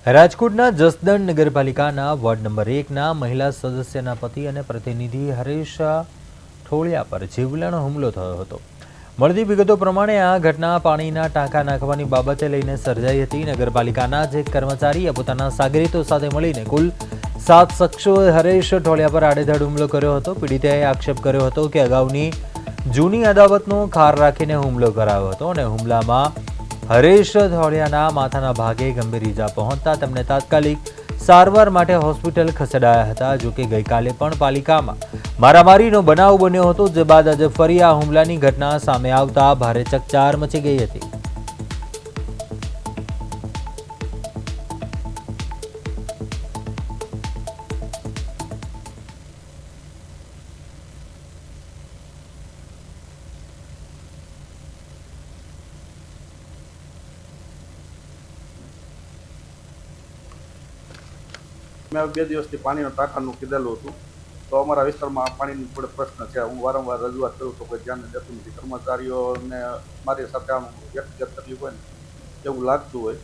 રાજકોટના જસદણ નગરપાલિકાના ward number 1ના મહિલા સદસ્યના પતિ અને પ્રતિનિધિ હરેશ ઠોળિયા પર જીવલેણ હુમલો થયો હતો। મળતી વિગતો પ્રમાણે આ ઘટના પાણીના ટાંકા નાખવાની બાબતે લઈને સર્જાઈ હતી। નગરપાલિકાના જ એક કર્મચારીએ પોતાના સાગરીતો સાથે મળીને કુલ 7 શખ્સોએ હરેશ ઠોળિયા પર આડેધડ હુમલો કર્યો હતો। પીડિતાએ આક્ષેપ કર્યો હતો કે અગાઉની જૂની અદાવતનો ખાર રાખીને હુમલો કરાયો હતો અને હુમલામાં હરેશ ઠોળિયાના માથાના ભાગે ગંભીર ઈજા પહોંચતા તેમને તાત્કાલિક સારવાર માટે હોસ્પિટલ ખસેડાયા હતા। જો કે ગઈકાલે પણ પાલિકામાં મારામારીનો બનાવ બન્યો હતો, જે બાદ આજે ફરી આ હુમલાની ઘટના સામે આવતા ભારે ચકચાર મચી ગઈ હતી। मैं 2 દિવસથી પાણીનો ટાંકાનું કીધેલું હતું, તો અમારા વિસ્તારમાં પાણીનો થોડો પ્રશ્ન છે। હું વારંવાર રજૂઆત કરું તો કોઈ ધ્યાન દેતું નથી। કર્મચારીઓને મારી સાથે આમ વ્યક્તિગત તકલીફ હોય ને એવું લાગતું હોય,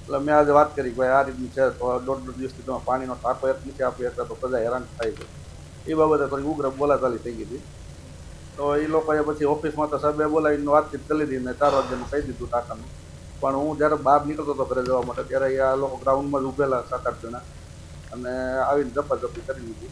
એટલે મેં આજે વાત કરી કે ભાઈ આ રીતની છે, તો 1.5 દિવસથી તમે પાણીનો ટાંકો એક નથી આપી શકતા, તો પ્રજા હેરાન થાય છે। એ બાબતે થોડી ઉગ્ર બોલાચાલી થઈ ગઈ હતી। તો એ લોકોએ પછી ઓફિસમાં તો સાહેબે બોલાવીને વાતચીત કરી લીધી ને 4 વાગ્યાનું કહી દીધું ટાંકાનું। પણ હું જ્યારે બહાર નીકળતો હતો ઘરે જવા માટે, ત્યારે આ લોકો ગ્રાઉન્ડમાં જ ઊભેલા 7-8 જણા અને આવીને ઝપાઝપી કરી લીધી।